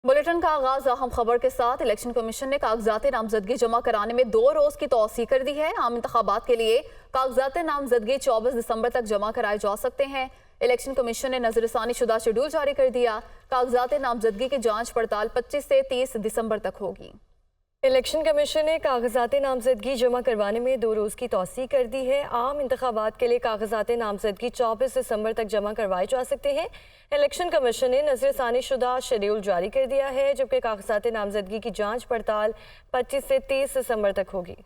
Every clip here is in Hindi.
बुलेटिन का आगाज अहम खबर के साथ। इलेक्शन कमीशन ने कागजात नामजदगी जमा कराने में 2 रोज की तौसीह कर दी है। आम इंतखाबात के लिए कागजात नामजदगी 24 दिसंबर तक जमा कराए जा सकते हैं। इलेक्शन कमीशन ने नजरसानी शुदा शेड्यूल जारी कर दिया। कागजात नामजदगी की जांच पड़ताल 25 से 30 दिसंबर तक होगी। इलेक्शन कमीशन ने कागजात नामजदगी जमा करवाने में 2 रोज़ की तौसीह कर दी है। आम इंतखाबात के लिए कागजात नामजदगी 24 दिसंबर तक जमा करवाए जा सकते हैं। इलेक्शन कमीशन ने नजरसानी शुदा शेड्यूल जारी कर दिया है, जबकि कागजात नामजदगी की जांच पड़ताल 25 से 30 दिसंबर तक होगी।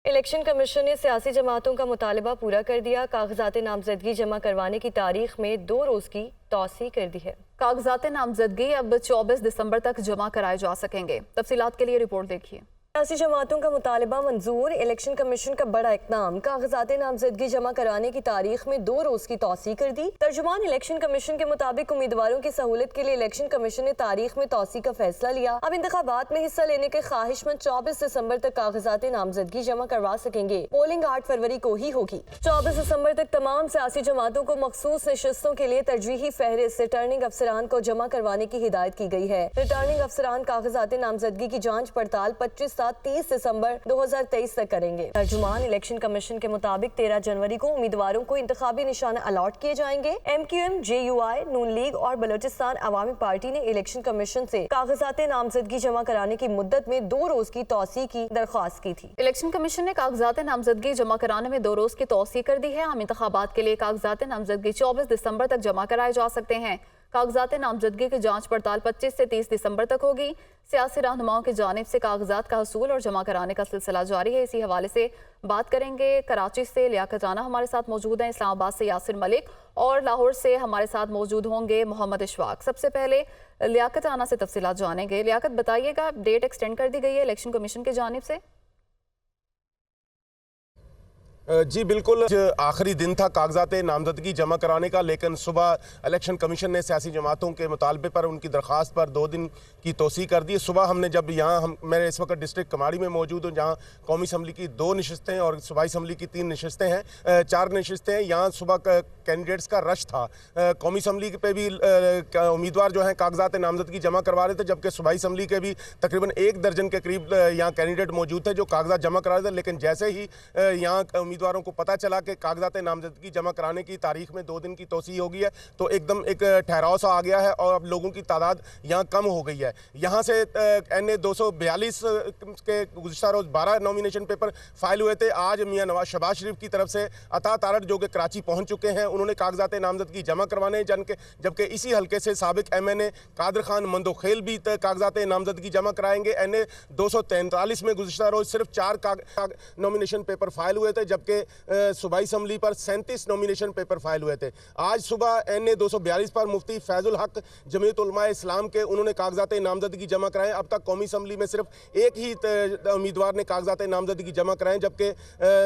इलेक्शन कमीशन ने सियासी जमातों का मुतालबा पूरा कर दिया। कागजात नामजदगी जमा करवाने की तारीख में 2 रोज़ की तौसीह कर दी है। कागजात नामजदगी अब 24 दिसंबर तक जमा कराए जा सकेंगे। तफसीलात के लिए रिपोर्ट देखिए। सियासी जमातों का मुतालबा मंजूर। इलेक्शन कमीशन का बड़ा इक़दाम, कागजात नामजदगी जमा कराने की तारीख में 2 रोज़ की तौसीह कर दी। तर्जुमान इलेक्शन कमीशन के मुताबिक उम्मीदवारों की सहूलत के लिए इलेक्शन कमीशन ने तारीख में तौसीह का फैसला लिया। अब इंतखाबात में हिस्सा लेने के ख्वाहिशमंद 24 दिसंबर तक कागजात नामजदगी जमा करवा सकेंगे। पोलिंग 8 फरवरी को ही होगी। 24 दिसंबर तक तमाम सियासी जमातों को मखसूस नशस्तों के लिए तरजीही फहरिस्त रिटर्निंग अफसरान को जमा करवाने की हिदायत की गई है। रिटर्निंग अफसरान कागजात नामजदगी की जाँच पड़ताल 25 से 30 दिसंबर 2023 तक करेंगे। तर्जुमान इलेक्शन कमीशन के मुताबिक 13 जनवरी को उम्मीदवारों को इंतखाबी निशाने अलॉट किए जाएंगे। MQM, JUI, नून लीग और बलोचिस्तान अवामी पार्टी ने इलेक्शन कमीशन से कागजात नामजदगी जमा कराने की मुद्दत में 2 रोज की तौसीह की दरख्वास्त की थी। इलेक्शन कमीशन ने कागजात नामजदगी जमा कराने में 2 रोज की तौसीह कर दी है। आम इंतखाबात के लिए कागजात नामजदगी 24 दिसंबर तक जमा कराए जा सकते हैं। कागजात नामजदगी की जांच पड़ताल 25 से 30 दिसंबर तक होगी। सियासी रहनुमाओं की जानिब से कागजात का हसूल और जमा कराने का सिलसिला जारी है। इसी हवाले से बात करेंगे। कराची से लियाकत राना हमारे साथ मौजूद हैं, इस्लामाबाद से यासिर मलिक और लाहौर से हमारे साथ मौजूद होंगे मोहम्मद इशफाक। सबसे पहले लियाकत राना से तफसीलात जानेंगे। लियाकत, बताइएगा, डेट एक्सटेंड कर दी गई है इलेक्शन कमीशन की जानिब से? जी बिल्कुल, आखिरी दिन था कागजात नामजदगी जमा कराने का, लेकिन सुबह इलेक्शन कमीशन ने सियासी जमातों के मुतालबे पर उनकी दरख्वास्त पर 2 दिन की तोसी कर दी। सुबह हमने जब मैं इस वक्त डिस्ट्रिक्ट कमाड़ी में मौजूद हूँ, जहाँ कौमी असम्बली की 2 नशस्तें और सूबाई असम्बली की 3 नशस्तें हैं, 4 नशस्तें हैं। यहाँ सुबह कैंडिडेट्स का रश था। कौमी असम्बली पे भी उम्मीदवार जो हैं कागजात नामजदगी जमा करवा रहे थे, जबकि सूबाई असम्बली के भी तकरीबन 1 दर्जन के करीब यहाँ कैंडिडेट मौजूद थे जो कागजात जमा करा रहे थे। लेकिन जैसे ही यहाँ उम्मीदवारों को पता चला कि कागजात नामजदगी जमा कराने की तारीख में 2 दिन की तोसी हो गई है, तो एकदम एक ठहराव सा आ गया है और अब लोगों की तादाद यहाँ कम हो गई है। यहाँ से NA 242 के गुज़िश्ता रोज़ 12 नॉमिनेशन पेपर फाइल हुए थे। आज मियाँ नवाज शहबाज शरीफ की तरफ से अता तारड़ जो कि कराची पहुँच चुके हैं, उन्होंने कागजात नामजदगी जमा करवाने, जबकि इसी हल्के से साबिक MNA कादर खान मंदोखेल भी कागजात नामजदगी जमा कराएंगे। NA 243 में गुज़िश्ता रोज़ सिर्फ 4 नॉमिनेशन पेपर फाइल हुए थे, जबकि सूबाई असम्बली पर 37 नॉमिनेशन पेपर फाइल हुए थे। आज सुबह NA 242 पर मुफ्ती फैजुल हक जमीयत उलमा इस्लाम के उन्होंने कागजात नामजदगी जमा कराएं। अब तक कौमी असम्बली में सिर्फ एक ही उम्मीदवार ने कागजात नामजदगी जमा कराएं, जबकि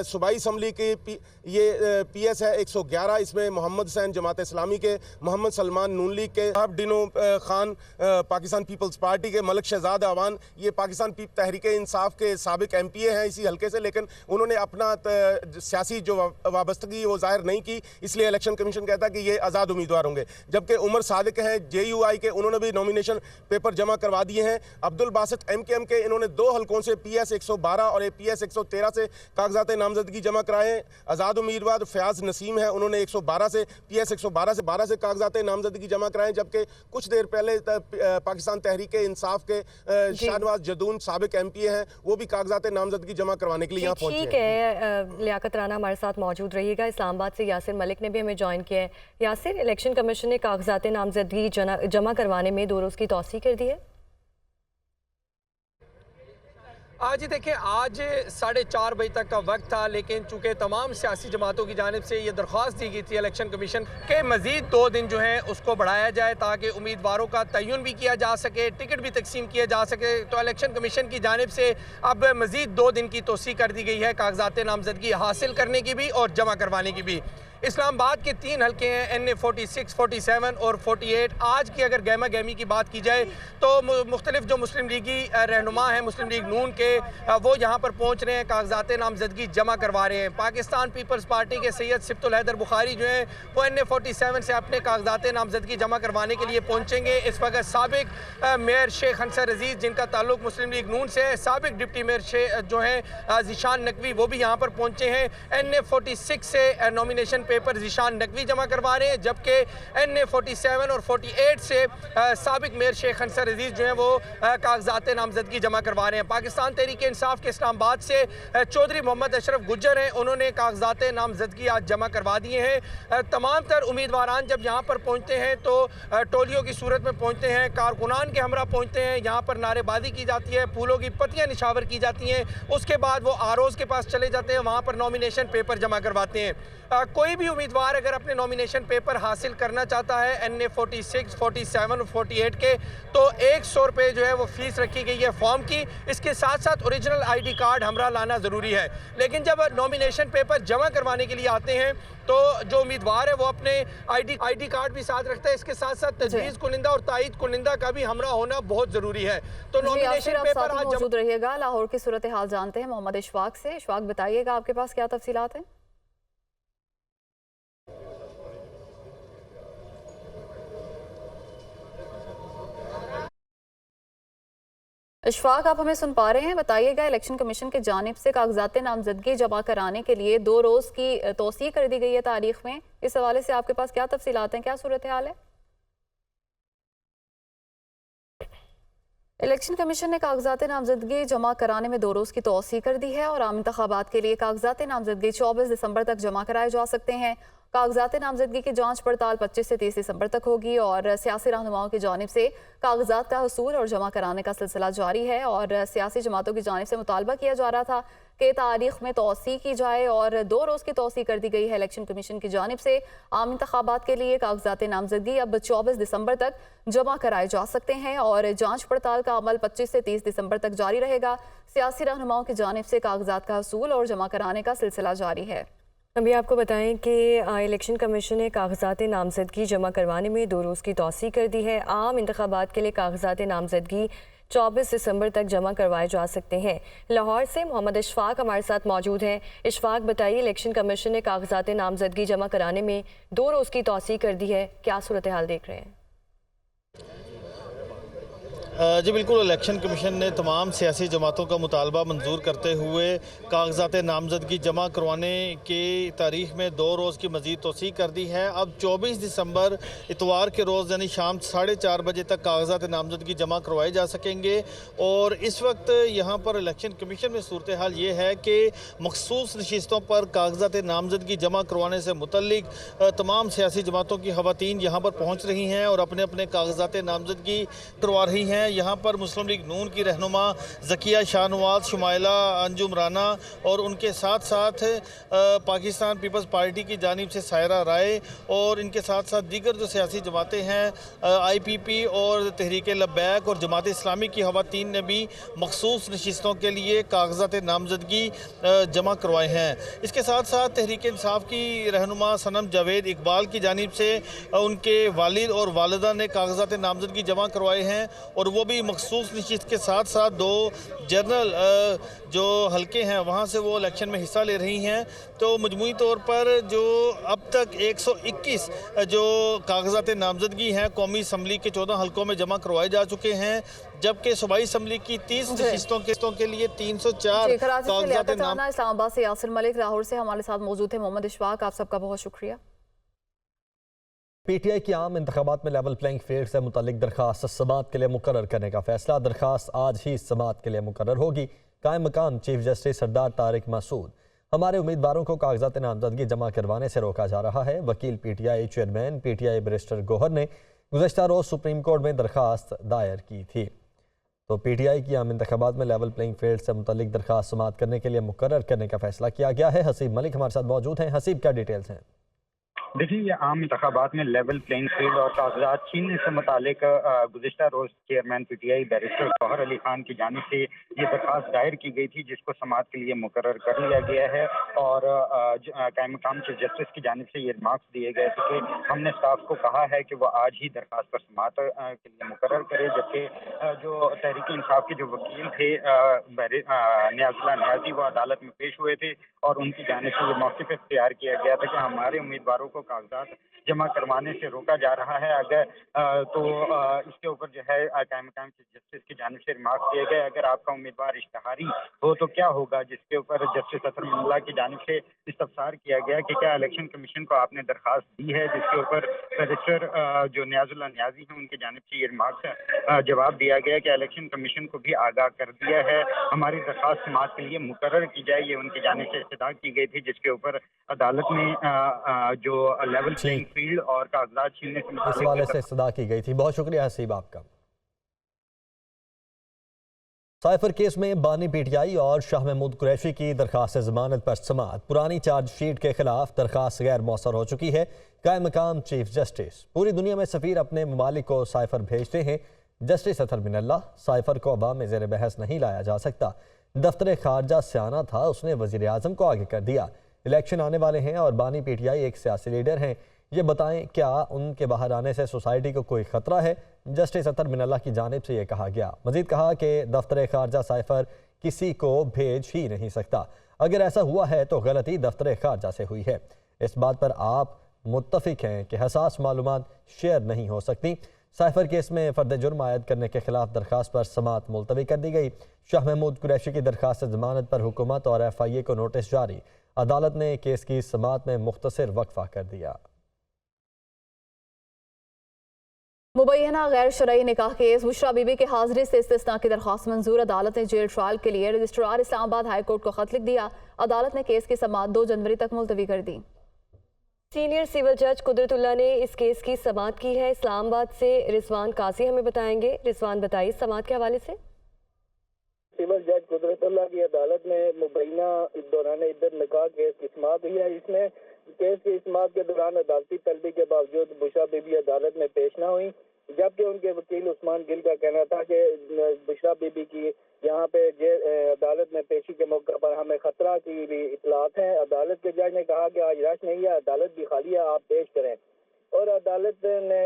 सूबाई असम्बली की ये PS है 111। इसमें मोहम्मद हुसैन जमात इस्लामी के, मोहम्मद सलमान नून लीग के, डिनो खान पाकिस्तान पीपल्स पार्टी के, मलिक शहजाद अवान ये पाकिस्तान तहरीक इंसाफ के साबिक MPA हैं इसी हल्के से, लेकिन उन्होंने अपना सियासी जो वाबस्तगी वो जाहिर नहीं की, इसलिए इलेक्शन कमीशन कहता है कि ये आज़ाद उम्मीदवार होंगे। जबकि उमर सादिक हैं JUI के, उन्होंने भी नॉमिनेशन पेपर जमा करवा दिए हैं। अब्दुल बासित MKM के, इन्होंने 2 हल्कों से PS 112 और PS 113 से कागजात नामजदगी जमा कराए। आज़ाद उम्मीदवार फयाज नसीम है, उन्होंने 112 से PS 112 से कागजात नामजदगी जमा कराए। जबकि कुछ देर पहले पाकिस्तान तहरीक इंसाफ के शाहनवाज जदून साबिक MPA हैं, वो भी कागजात नामजदगी जमा करवाने के लिए यहाँ पहुंचे। ठीक है, लियाकत राना हमारे साथ मौजूद रहिएगा। इस्लामाबाद से यासिर मलिक ने भी हमें ज्वाइन किया है। यासिर, इलेक्शन कमीशन ने कागजात नामजदगी जमा करवाने में 2 रोज़ की तौसीह कर दी है। आज देखिए, आज 4:30 बजे तक का वक्त था, लेकिन चूंकि तमाम सियासी जमातों की जानिब से ये दरख्वास्त दी गई थी इलेक्शन कमीशन के मज़ीद 2 दिन जो है उसको बढ़ाया जाए ताकि उम्मीदवारों का तयन भी किया जा सके, टिकट भी तकसीम किया जा सके। तो इलेक्शन कमीशन की जानिब से अब मज़ीद 2 दिन की तोसी कर दी गई है कागजात नामजदगी हासिल करने की भी और जमा करवाने की भी। इस्लामाबाद के 3 हल्के हैं, NA 46, 47 और 48। आज की अगर गहमा गहमी की बात की जाए तो मुख्तलिफ जो मुस्लिम लीगी रहनुमा हैं, मुस्लिम लीग नून के, वो यहाँ पर पहुँच रहे हैं, कागजात नामजदगी जमा करवा रहे हैं। पाकिस्तान पीपल्स पार्टी के सैयद सिब्तुल हैदर बुखारी जो हैं वो NA 47 से अपने कागजात नामजदगी जमा करवाने के लिए पहुँचेंगे। इस वक्त साबिक मेयर शेख हंसर अजीज़, जिनका ताल्लुक मुस्लिम लीग नून से है, साबिक डिप्टी मेयर जो हैं ज़ीशान नकवी, वो भी यहाँ पर पहुँचे हैं। NA 46 से नॉमिनेशन पेपर ज़ीशान नकवी जमा करवा रहे हैं, जबकि NA 47 और 48 से साबिक मेयर शेख हंसर अजीज़ जो हैं वो कागजात नामजदगी जमा करवा रहे हैं। पाकिस्तान तहरीक इंसाफ के इस्लामाबाद से चौधरी मोहम्मद अशरफ गुज्जर हैं, उन्होंने कागजात नामजदगी आज जमा करवा दिए हैं। तमाम तर उम्मीदवारान जब यहाँ पर पहुँचते हैं तो टोलियों की सूरत में पहुँचते हैं, कारकुनान के हमरा पहुँचते हैं, यहाँ पर नारेबाजी की जाती है, फूलों की पत्तियाँ निशावर की जाती हैं। उसके बाद वो आरोज़ के पास चले जाते हैं, वहाँ पर नॉमिनेशन पेपर जमा करवाते हैं। कोई भी उम्मीदवार अगर अपने नॉमिनेशन पेपर हासिल करना चाहता है NA 46, 47 और 48 के, तो 100 रुपये जो है वो फीस रखी गई है फॉर्म की। इसके साथ साथ ओरिजिनल ID कार्ड हमरा लाना ज़रूरी है। लेकिन जब नॉमिनेशन पेपर जमा करवाने के लिए आते हैं तो जो उम्मीदवार है वो अपने ID कार्ड भी साथ रखता है। इसके साथ साथ तजवीज़ कुनिंदा और तायद कुनिंदा का भी हमरा होना बहुत ज़रूरी है। तो नॉमिनेशन पेपर आज मौजूद रहिएगा। लाहौर की सूरत हाल जानते हैं मोहम्मद इशफाक से। इशफाक, बताइएगा आपके पास क्या तफसीलात हैं? इशफाक, आप हमें सुन पा रहे हैं? बताइएगा, इलेक्शन कमीशन की जानिब से कागजात नामजदगी जमा कराने के लिए 2 रोज़ की तौसीह कर दी गई है तारीख में। इस हवाले से आपके पास क्या तफसीलात हैं, क्या सूरत हाल है? इलेक्शन कमीशन ने कागजात नामजदगी जमा कराने में 2 रोज़ की तौसीह कर दी है और आम इंतखाबात के लिए कागजात नामजदगी 24 दिसंबर तक जमा कराए जा सकते हैं। कागजात नामजदगी की जांच पड़ताल 25 से 30 दिसंबर तक होगी और सियासी रहनुमाओं की जानिब से कागजात का हसूल और जमा कराने का सिलसिला जारी है। और सियासी जमातों की जानिब से मुतालबा किया जा रहा था कि तारीख में तौसीह की जाए और 2 रोज़ की तौसीह कर दी गई है इलेक्शन कमीशन की जानिब से। आम इंतखाबात के लिए कागजात नामजदगी अब 24 दिसंबर तक जमा कराए जा सकते हैं और जांच पड़ताल का अमल 25 से 30 दिसंबर तक जारी रहेगा। सियासी रहनुमाओं की जानिब से कागजात का हसूल और जमा कराने का सिलसिला जारी है। अभी आपको बताएं कि इलेक्शन कमीशन ने कागजात नामजदगी जमा करवाने में 2 रोज़ की तौसीह कर दी है। आम इंतखाबात के लिए कागजात नामजदगी 24 दिसंबर तक जमा करवाए जा सकते हैं। लाहौर से मोहम्मद इशफाक हमारे साथ मौजूद हैं। इशफाक, बताइए, इलेक्शन कमीशन ने कागजात नामजदगी जमा कराने में 2 रोज़ की तौसीह कर दी है, क्या सूरत हाल देख रहे हैं? जी बिल्कुल, इलेक्शन कमीशन ने तमाम सियासी जमातों का मुतालबा मंजूर करते हुए कागजात नामजदगी जमा करवाने की तारीख में 2 रोज़ की मज़ीद तौसीह कर दी है। अब 24 दिसंबर इतवार के रोज़ यानी शाम 4:30 बजे तक कागजात नामजदगी जमा करवाए जा सकेंगे। और इस वक्त यहाँ पर इलेक्शन कमीशन में सूरत हाल ये है कि मखसूस नशिस्तों पर कागजात नामजदगी जमा करवाने से मुतल्लिक तमाम सियासी जमातों की ख़वातीन यहाँ पर पहुँच रही हैं और अपने अपने कागजात नामजदगी करवा रही हैं। यहाँ पर मुस्लिम लीग नून की रहनुमा ज़किया शाहनवाज, शुमाइला अंजुम राना और उनके साथ साथ पाकिस्तान पीपल्स पार्टी की जानिब से सायरा राय और इनके साथ साथ दीगर जो सियासी जमातें हैं IPP और तहरीक लब्बैक और जमात इस्लामी की ख़वातीन ने भी मखसूस नशिस्तों के लिए कागजात नामजदगी जमा करवाए हैं। इसके साथ साथ तहरीक इंसाफ की रहनुमा सनम जावेद इकबाल की जानिब से उनके वालिद और वालिदा ने कागजात नामजदगी जमा करवाए हैं और वो भी मखसूस नशिस्त के साथ साथ 2 जनरल जो हल्के हैं वहाँ से वो इलेक्शन में हिस्सा ले रही हैं। तो मजमूई तौर पर जो अब तक 121 जो कागजात नामजदगी हैं कौमी असम्बली के 14 हल्कों में जमा करवाए जा चुके हैं, जबकि सूबाई असम्बली की 30 नशिस्तों के लिए 304 कागजात नाम। इस्लामाबाद से यासिर मलिक, लाहौर से हमारे साथ मौजूद है मोहम्मद इशफाक, आप सबका बहुत शुक्रिया। PTI की आम इंतखाबात में लेवल प्लेइंग फील्ड से मुतल्लिक दरखास्त समाअत के लिए मुकर्रर करने का फैसला। दरखास्त आज ही समाअत के लिए मुकर्रर होगी। कायम मकाम चीफ जस्टिस सरदार तारिक मासूद, हमारे उम्मीदवारों को कागजात नामजदगी जमा करवाने से रोका जा रहा है। वकील PTI chairman PTI barrister Gauhar ने गुज़श्ता रोज़ सुप्रीम कोर्ट में दरखास्त दायर की थी। तो PTI की आम इंतखाबात में लेवल प्लेइंग फील्ड से मुतल्लिक दरखास्त समाअत करने के लिए मुकर्रर करने का फैसला किया गया है। हसीब मलिक हमारे साथ मौजूद हैं। हसीब, क्या डिटेल्स हैं? देखिए, ये आम इंतखाबात में लेवल प्लेइंग फील्ड और कागजात छीनने से मुतालिक गुज़िश्ता रोज़ chairman PTI barrister Gauhar Ali Khan की जानिब से ये दरख्वास्त दायर की गई थी, जिसको समाअत के लिए मुकर्रर कर लिया गया है। और कायम मकाम चीफ जस्टिस की जानिब से ये रिमार्क्स दिए गए थे कि हमने स्टाफ को कहा है कि वह आज ही दरख्वास्त पर समाअत के लिए मुकर्रर करे, जबकि जो तहरीक इंसाफ के जो वकील थे नियाज़ुल्लाह नियाज़ी, वो अदालत में पेश हुए थे और उनकी जानिब से ये मौक़िफ़ इख्तियार किया गया था कि हमारे उम्मीदवारों को कागजात जमा करवाने से रोका जा रहा है। अगर इसके ऊपर जो है कायम मकाम चीफ जस्टिस की जानिब से रिमार्क दिए गए, अगर आपका उम्मीदवार इश्तिहारी हो तो क्या होगा, जिसके ऊपर जस्टिस अतर मिल्ला की जानिब से इस्तफसार किया गया कि क्या इलेक्शन कमीशन को आपने दरख्वास्त दी है, जिसके ऊपर रजिस्टर जो नियाज़ुल्लाह नियाज़ी हैं उनकी जानिब से ये रिमार्क्स जवाब दिया गया कि इलेक्शन कमीशन को भी आगाह कर दिया है, हमारी दरख्वास्त समाअत के लिए मुकर्रर की जाए, ये उनकी जानिब से इस्तदा की गई थी, जिसके ऊपर अदालत ने जो लेवल प्लेइंग फील्ड और कागजात छीनने से इस हवाले से इस्तदा की गई थी। बहुत शुक्रिया हसीब आपका। साइफर केस में बानी पीटीआई और शाह महमूद कुरैशी की दरखास्त जमानत पर समाअत। पुरानी चार्जशीट के खिलाफ दरखास्त गैर मौसर हो चुकी है। कायम मकाम चीफ जस्टिस। पूरी दुनिया में सफ़ीर अपने ममालिक को साइफर भेजते हैं। जस्टिस अतर मिनल्ला, साइफर को अवाम में ज़ेर बहस नहीं लाया जा सकता। दफ्तर खारजा सियाना था, उसने वज़ीर आज़म को आगे कर दिया। इलेक्शन आने वाले हैं और बानी पीटीआई एक सियासी लीडर हैं। ये बताएं, क्या उनके बाहर आने से सोसाइटी को कोई खतरा है? जस्टिस अतर मिनल्ला की जानिब से ये कहा गया। मजीद कहा कि दफ्तर खारजा साइफर किसी को भेज ही नहीं सकता। अगर ऐसा हुआ है तो गलती दफ्तर खारजा से हुई है। इस बात पर आप मुत्तफिक हैं कि हसास मालूमात शेयर नहीं हो सकती। साइफर केस में फर्द जुर्म आयद करने के खिलाफ दरखास्त पर समाअत मुलतवी कर दी गई। शाह महमूद कुरैशी की दरखास्त जमानत पर हुकूमत और FIA को नोटिस जारी। अदालत ने केस की समाअत में मुख्तसर वक्फा कर दिया। मुबैना गैर शरई निकाह केस बुशरा बीबी के हाजिरी से इस्तिस्ना की दरख्वास्त मंजूर। अदालत ने जेल ट्रायल के लिए रजिस्ट्रार इस्लामाबाद हाई कोर्ट को खत लिख दिया। अदालत ने केस की समाअत 2 जनवरी तक मुलतवी कर दी। सीनियर सिविल जज कुदरतुल्लाह ने इस केस की समाअत की है। इस्लामाबाद से रिजवान काजी हमें बताएंगे। रिजवान, बताइए समाअत के हवाले से। सिविल जज कुदरतुल्लाह की अदालत में मुबैना दौरान इद्दत निकाह केस की समाअत हुई है। इसमें केस की समाअत के दौरान अदालती तलबी के बावजूद बुशरा बीबी अदालत में पेश न हुई, जबकि उनके वकील उस्मान गिल का कहना था कि बुशरा बीबी की यहाँ पे अदालत में पेशी के मौके पर हमें खतरा की भी इतलात हैं। अदालत के जज ने कहा कि आज रश नहीं है, अदालत भी खाली है, आप पेश करें। और अदालत ने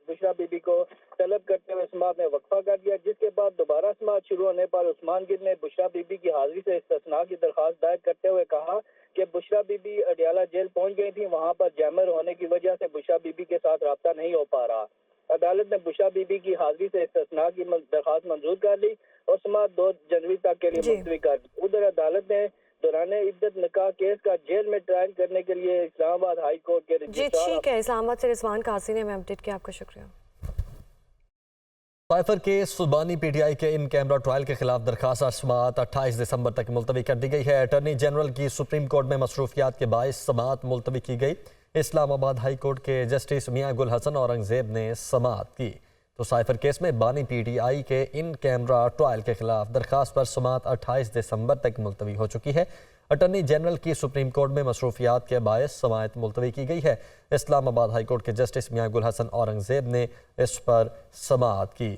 बुशरा बीबी को तलब करते हुए समाअत में वक्फा कर दिया, जिसके बाद दोबारा समाअत शुरू होने पर उस्मान गिल ने बुशरा बीबी की हाजिरी से इस्तिस्ना की दरख्वास्त दायर करते हुए कहा कि बुशरा बीबी अडियाला जेल पहुंच गई थी, वहां पर जैमर होने की वजह से बुशरा बीबी के साथ रब्ता नहीं हो पा रहा। अदालत ने बुशरा बीबी की हाजिरी से इस्तिस्ना की दरख्वास्त मंजूर कर ली और समाअत 2 जनवरी तक के लिए मुलतवी कर दी। उधर अदालत ने दौरान इद्दत निकाह केस का जेल में ट्रायल करने के लिए इस्लामाबाद हाई कोर्ट के जी ठीक है, इस्लामाबाद से रिजवान काजी ने हमें अपडेट किया, आपका शुक्रिया। साइफर केस बानी पीटीआई के इन कैमरा ट्रायल के खिलाफ दरखास्त समाअत 28 दिसंबर तक मुलतवी कर दी गई है। अटॉर्नी जनरल की सुप्रीम कोर्ट में मसरूफियात के बायस समाअत मुलतवी की गई। इस्लामाबाद हाई कोर्ट के जस्टिस मियां गुल हसन औरंगजेब ने समाअत की। तो साइफर केस में बानी पीटीआई के इन कैमरा ट्रायल के खिलाफ दरखास्त पर समाअत 28 दिसंबर तक मुलतवी हो चुकी है। अटॉर्नी जनरल की सुप्रीम कोर्ट में मसरूफियात के बायस समाअत मुलतवी की गई है। इस्लामाबाद हाई कोर्ट के जस्टिस मियां गुल हसन औरंगजेब ने इस पर समाअत की।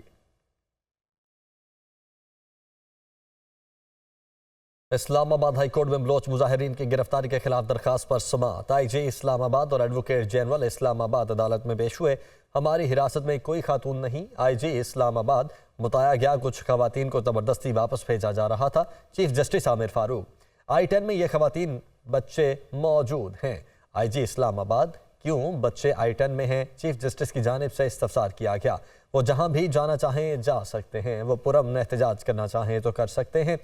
इस्लामाबाद हाई कोर्ट में बलोच मुजाहिरीन की गिरफ्तारी के खिलाफ दरखास्त पर समाअत। IG इस्लामाबाद और एडवोकेट जनरल इस्लामाबाद अदालत में पेश हुए। हमारी हिरासत में कोई खातून नहीं। IG इस्लामाबाद, बताया गया कुछ खवातीन को ज़बरदस्ती वापस भेजा जा रहा था। Chief justice Aamir Farooq, I-10 में ये खवातीन बच्चे मौजूद हैं। IG इस्लामाबाद, क्यों बच्चे I-10 में हैं? चीफ जस्टिस की जानिब से इस्तफसार किया गया। वो जहाँ भी जाना चाहें जा सकते हैं, वो पुरअमन एहतजाज करना चाहें तो कर सकते हैं।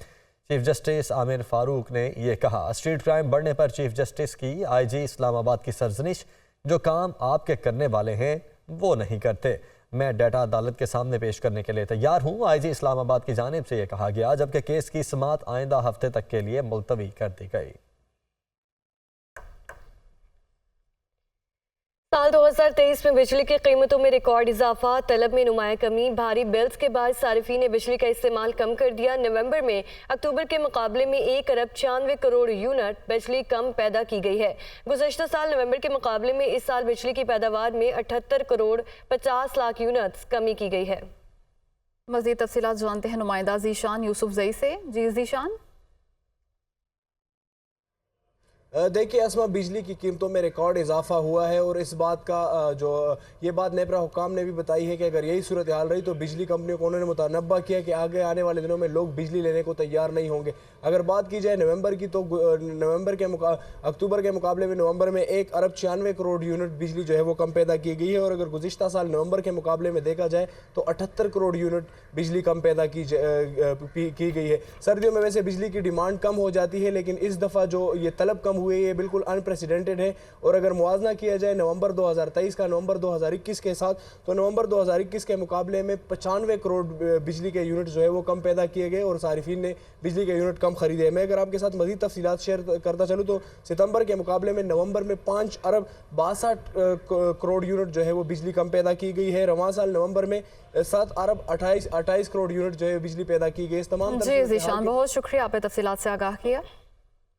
चीफ जस्टिस आमिर फारूक ने यह कहा। स्ट्रीट क्राइम बढ़ने पर चीफ जस्टिस की IG इस्लामाबाद की सरजनिश, जो काम आपके करने वाले हैं वो नहीं करते। मैं डाटा अदालत के सामने पेश करने के लिए तैयार हूँ। IG इस्लामाबाद की जानिब से यह कहा गया, जबकि केस की समाअत आइंदा हफ्ते तक के लिए मुलतवी कर दी गई। साल साल 2023 में बिजली की कीमतों में रिकॉर्ड इजाफा, तलब में नुमाया कमी, भारी बिल्स के बाद सारिफीन ने बिजली का इस्तेमाल कम कर दिया। नवंबर में अक्टूबर के मुकाबले में 1 अरब 96 करोड़ यूनिट बिजली कम पैदा की गई है। गुज़श्ता साल नवंबर के मुकाबले में इस साल बिजली की पैदावार में 78 करोड़ 50 लाख यूनिट्स कमी की गई है। मज़ीद तफसीलात जानते हैं नुमाइंदा ज़ीशान यूसुफ जई से। जी ज़ीशान। देखिए असमा, बिजली की कीमतों में रिकॉर्ड इजाफा हुआ है और इस बात का ये बात नेपरा हुकाम ने भी बताई है कि अगर यही सूरत हाल रही तो बिजली कंपनियों को उन्होंने मुतनब्बा किया कि आगे आने वाले दिनों में लोग बिजली लेने को तैयार नहीं होंगे। अगर बात की जाए नवंबर की तो अक्टूबर के मुकाबले में नवंबर में 1 अरब 96 करोड़ यूनिट बिजली जो है वो कम पैदा की गई है और अगर गुज़िश्ता साल नवंबर के मुकाबले में देखा जाए तो 78 करोड़ यूनिट बिजली कम पैदा की गई है। सर्दियों में वैसे बिजली की डिमांड कम हो जाती है, लेकिन इस दफ़ा जो ये तलब कम हुए ये बिल्कुल अनप्रेसिडेंटेड है। और अगर मुआवजा किया जाए नवंबर 2023 का नवंबर 2021 के साथ, तो नवंबर 2021 के मुकाबले में 95 करोड़ बिजली के यूनिट जो है वो कम पैदा किए गए और सारिफीन ने बिजली के यूनिट कम खरीदे। मैं अगर आपके साथ मज़ीद तफसीलात शेयर करता चलूँ तो सितंबर के मुकाबले में नवंबर में 5 अरब 62 करोड़ यूनिट जो है वो बिजली कम पैदा की गई है। रवां साल नवंबर में 7 अरब 28 करोड़ यूनिट जो है बिजली पैदा की गई। इस तमाम जी ज़ीशान, बहुत शुक्रिया, आपने तफसीलात से आगाह किया।